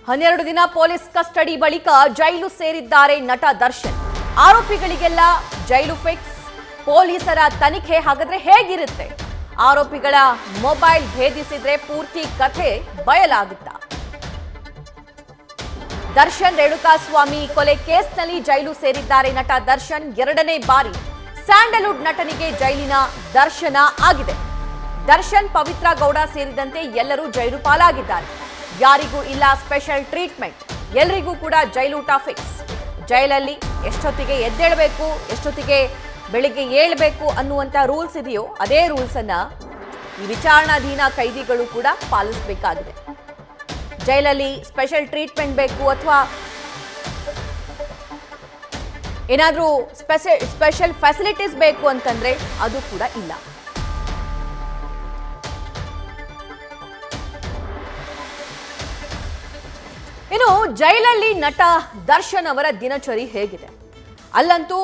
12 ದಿನ police custody ಬಳಿಕ ಜೈಲು ಸೇರಿದ್ದಾರೆ ನಟ ದರ್ಶನ್. ಆರೋಪಿಗಳಿಗೆಲ್ಲ ಜೈಲು ಫಿಕ್ಸ್. ಪೊಲೀಸರ ತನಿಖೆ ಹಾಗಾದ್ರೆ ಹೇಗಿರುತ್ತೆ? ಆರೋಪಿಗಳ ಮೊಬೈಲ್ ಭೇದಿಸಿದ್ರೆ ಪೂರ್ತಿ ಕಥೆ ಬಯಲಾಗುತ್ತಾ? ದರ್ಶನ್ ರೇಣುಕಾಸ್ವಾಮಿ ಕೊಲೆ ಕೇಸ್ನಲ್ಲಿ ಜೈಲು ಸೇರಿದ್ದಾರೆ ನಟ ದರ್ಶನ್. 2ನೇ ಬಾರಿ ಸ್ಯಾಂಡಲ್ವುಡ್ ನಟನಿಗೆ ಜೈಲಿನ ದರ್ಶನ ಆಗಿದೆ. ದರ್ಶನ್, ಪವಿತ್ರ ಗೌಡ ಸೇರಿದಂತೆ ಎಲ್ಲರೂ ಜೈಲು ಪಾಲಾಗಿದ್ದಾರೆ. ಯಾರಿಗೂ ಇಲ್ಲ ಸ್ಪೆಷಲ್ ಟ್ರೀಟ್ಮೆಂಟ್. ಎಲ್ಲರಿಗೂ ಕೂಡ ಜೈಲೂಟ ಫಿಕ್ಸ್. ಜೈಲಲ್ಲಿ ಎಷ್ಟೊತ್ತಿಗೆ ಎದ್ದೇಳಬೇಕು, ಎಷ್ಟೊತ್ತಿಗೆ ಬೆಳಿಗ್ಗೆ ಏಳಬೇಕು ಅನ್ನುವಂಥ ರೂಲ್ಸ್ ಇದೆಯೋ ಅದೇ ರೂಲ್ಸ್ ಅನ್ನ ಈ ವಿಚಾರಣಾಧೀನ ಕೈದಿಗಳು ಕೂಡ ಪಾಲಿಸಬೇಕಾಗಿದೆ. ಜೈಲಲ್ಲಿ ಸ್ಪೆಷಲ್ ಟ್ರೀಟ್ಮೆಂಟ್ ಬೇಕು ಅಥವಾ ಏನಾದರೂ ಸ್ಪೆಷಲ್ ಫೆಸಿಲಿಟೀಸ್ ಬೇಕು ಅಂತಂದ್ರೆ ಅದು ಕೂಡ ಇಲ್ಲ. ಇನ್ನು ಜೈಲಲ್ಲಿ ನಟ ದರ್ಶನ್ ಅವರ ದಿನಚರಿ ಹೇಗಿದೆ? ಅಲ್ಲಂತೂ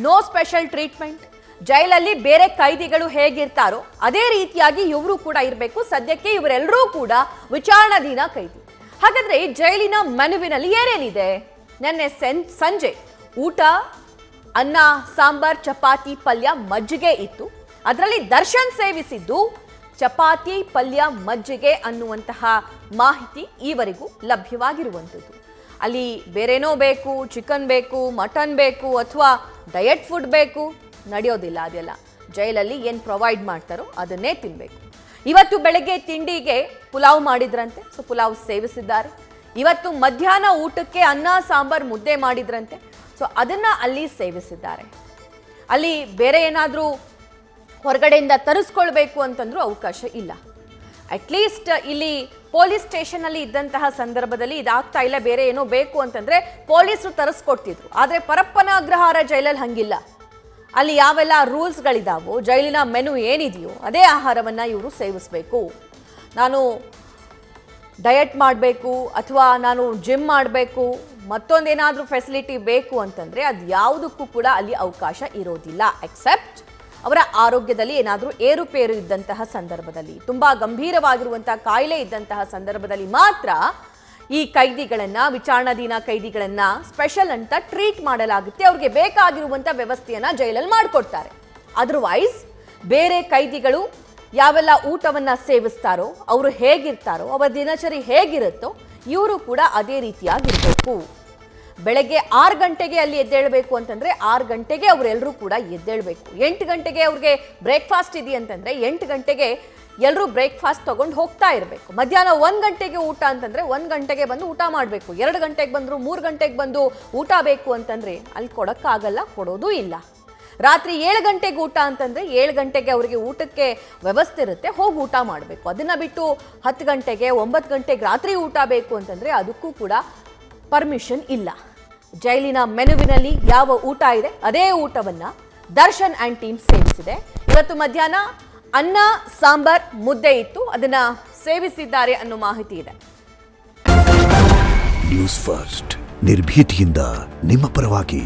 ನೋ ಸ್ಪೆಷಲ್ ಟ್ರೀಟ್ಮೆಂಟ್. ಜೈಲಲ್ಲಿ ಬೇರೆ ಕೈದಿಗಳು ಹೇಗಿರ್ತಾರೋ ಅದೇ ರೀತಿಯಾಗಿ ಇವರು ಕೂಡ ಇರಬೇಕು. ಸದ್ಯಕ್ಕೆ ಇವರೆಲ್ಲರೂ ಕೂಡ ವಿಚಾರಣಾಧೀನ ಕೈದಿ. ಹಾಗಾದ್ರೆ ಜೈಲಿನ ಮೆನುವಿನಲ್ಲಿ ಏನೇನಿದೆ? ನಿನ್ನೆ ಸಂಜೆ ಊಟ ಅನ್ನ, ಸಾಂಬಾರ್, ಚಪಾತಿ, ಪಲ್ಯ, ಮಜ್ಜಿಗೆ ಇತ್ತು. ಅದರಲ್ಲಿ ದರ್ಶನ್ ಸೇವಿಸಿದ್ದು ಚಪಾತಿ, ಪಲ್ಯ, ಮಜ್ಜಿಗೆ ಅನ್ನುವಂತಹ ಮಾಹಿತಿ ಈವರೆಗೂ ಲಭ್ಯವಾಗಿರುವಂಥದ್ದು. ಅಲ್ಲಿ ಬೇರೇನೋ ಬೇಕು, ಚಿಕನ್ ಬೇಕು, ಮಟನ್ ಬೇಕು ಅಥವಾ ಡಯಟ್ ಫುಡ್ ಬೇಕು, ನಡೆಯೋದಿಲ್ಲ. ಅದೆಲ್ಲ ಜೈಲಲ್ಲಿ ಏನು ಪ್ರೊವೈಡ್ ಮಾಡ್ತಾರೋ ಅದನ್ನೇ ತಿನ್ನಬೇಕು. ಇವತ್ತು ಬೆಳಗ್ಗೆ ತಿಂಡಿಗೆ ಪುಲಾವ್ ಮಾಡಿದ್ರಂತೆ, ಸೊ ಪುಲಾವ್ ಸೇವಿಸಿದ್ದಾರೆ. ಇವತ್ತು ಮಧ್ಯಾಹ್ನ ಊಟಕ್ಕೆ ಅನ್ನ, ಸಾಂಬಾರ್, ಮುದ್ದೆ ಮಾಡಿದ್ರಂತೆ, ಸೊ ಅದನ್ನು ಅಲ್ಲಿ ಸೇವಿಸಿದ್ದಾರೆ. ಅಲ್ಲಿ ಬೇರೆ ಏನಾದರೂ ಹೊರಗಡೆಯಿಂದ ತರಿಸ್ಕೊಳ್ಬೇಕು ಅಂತಂದ್ರೂ ಅವಕಾಶ ಇಲ್ಲ. ಅಟ್ಲೀಸ್ಟ್ ಇಲ್ಲಿ ಪೊಲೀಸ್ ಸ್ಟೇಷನಲ್ಲಿ ಇದ್ದಂತಹ ಸಂದರ್ಭದಲ್ಲಿ ಇದಾಗ್ತಾ ಇಲ್ಲ, ಬೇರೆ ಏನೋ ಬೇಕು ಅಂತಂದ್ರೆ ಪೊಲೀಸರು ತರಿಸ್ಕೊಡ್ತಿದ್ರು. ಆದರೆ ಪರಪ್ಪನ ಅಗ್ರಹಾರ ಜೈಲಲ್ಲಿ ಹಂಗಿಲ್ಲ. ಅಲ್ಲಿ ಯಾವೆಲ್ಲ ರೂಲ್ಸ್ಗಳಿದಾವೋ, ಜೈಲಿನ ಮೆನು ಏನಿದೆಯೋ ಅದೇ ಆಹಾರವನ್ನು ಇವರು ಸೇವಿಸಬೇಕು. ನಾನು ಡಯಟ್ ಮಾಡಬೇಕು ಅಥವಾ ನಾನು ಜಿಮ್ ಮಾಡಬೇಕು, ಮತ್ತೊಂದೇನಾದರೂ ಫೆಸಿಲಿಟಿ ಬೇಕು ಅಂತಂದರೆ ಅದು ಯಾವುದಕ್ಕೂ ಕೂಡ ಅಲ್ಲಿ ಅವಕಾಶ ಇರೋದಿಲ್ಲ. ಎಕ್ಸೆಪ್ಟ್ ಅವರ ಆರೋಗ್ಯದಲ್ಲಿ ಏನಾದರೂ ಏರುಪೇರು ಇದ್ದಂತಹ ಸಂದರ್ಭದಲ್ಲಿ, ತುಂಬ ಗಂಭೀರವಾಗಿರುವಂತಹ ಕಾಯಿಲೆ ಇದ್ದಂತಹ ಸಂದರ್ಭದಲ್ಲಿ ಮಾತ್ರ ಈ ಕೈದಿಗಳನ್ನು, ವಿಚಾರಣಾಧೀನ ಕೈದಿಗಳನ್ನು ಸ್ಪೆಷಲ್ ಅಂತ ಟ್ರೀಟ್ ಮಾಡಲಾಗುತ್ತೆ. ಅವ್ರಿಗೆ ಬೇಕಾಗಿರುವಂಥ ವ್ಯವಸ್ಥೆಯನ್ನು ಜೈಲಲ್ಲಿ ಮಾಡಿಕೊಡ್ತಾರೆ. ಅದರ್ವೈಸ್ ಬೇರೆ ಕೈದಿಗಳು ಯಾವೆಲ್ಲ ಊಟವನ್ನು ಸೇವಿಸ್ತಾರೋ, ಅವರು ಹೇಗಿರ್ತಾರೋ, ಅವರ ದಿನಚರಿ ಹೇಗಿರುತ್ತೋ ಇವರು ಕೂಡ ಅದೇ ರೀತಿಯಾಗಿರಬೇಕು. ಬೆಳಗ್ಗೆ 6 ಗಂಟೆಗೆ ಅಲ್ಲಿ ಎದ್ದೇಳಬೇಕು ಅಂತಂದರೆ 6 ಗಂಟೆಗೆ ಅವರೆಲ್ಲರೂ ಕೂಡ ಎದ್ದೇಳಬೇಕು. 8 ಗಂಟೆಗೆ ಅವ್ರಿಗೆ ಬ್ರೇಕ್ಫಾಸ್ಟ್ ಇದೆಯಂತಂದರೆ 8 ಗಂಟೆಗೆ ಎಲ್ಲರೂ ಬ್ರೇಕ್ಫಾಸ್ಟ್ ತೊಗೊಂಡು ಹೋಗ್ತಾ ಇರಬೇಕು. ಮಧ್ಯಾಹ್ನ 1 ಗಂಟೆಗೆ ಊಟ ಅಂತಂದರೆ 1 ಗಂಟೆಗೆ ಬಂದು ಊಟ ಮಾಡಬೇಕು. 2 ಗಂಟೆಗೆ ಬಂದರು, 3 ಗಂಟೆಗೆ ಬಂದು ಊಟ ಬೇಕು ಅಂತಂದರೆ ಅಲ್ಲಿ ಕೊಡೋಕ್ಕಾಗಲ್ಲ, ಕೊಡೋದೂ ಇಲ್ಲ. ರಾತ್ರಿ 7 ಗಂಟೆಗೆ ಊಟ ಅಂತಂದರೆ 7 ಗಂಟೆಗೆ ಅವರಿಗೆ ಊಟಕ್ಕೆ ವ್ಯವಸ್ಥೆ ಇರುತ್ತೆ, ಹೋಗಿ ಊಟ ಮಾಡಬೇಕು. ಅದನ್ನು ಬಿಟ್ಟು 10 ಗಂಟೆಗೆ 9 ಗಂಟೆಗೆ ರಾತ್ರಿ ಊಟ ಬೇಕು ಅಂತಂದರೆ ಅದಕ್ಕೂ ಕೂಡ ಪರ್ಮಿಷನ್ ಇಲ್ಲ. ಜೈಲಿನ ಮೆನುವಿನಲ್ಲಿ ಯಾವ ಊಟ ಇದೆ ಅದೇ ಊಟವನ್ನು ದರ್ಶನ್ ಆ್ಯಂಡ್ ಟೀಮ್ ಸೇವಿಸಿದೆ. ಇವತ್ತು ಮಧ್ಯಾಹ್ನ ಅನ್ನ, ಸಾಂಬಾರ್, ಮುದ್ದೆ ಇತ್ತು, ಅದನ್ನ ಸೇವಿಸಿದ್ದಾರೆ ಅನ್ನೋ ಮಾಹಿತಿ ಇದೆ. ನ್ಯೂಸ್ ಫಸ್ಟ್, ನಿರ್ಭೀತಿಯಿಂದ ನಿಮ್ಮ ಪರವಾಗಿ.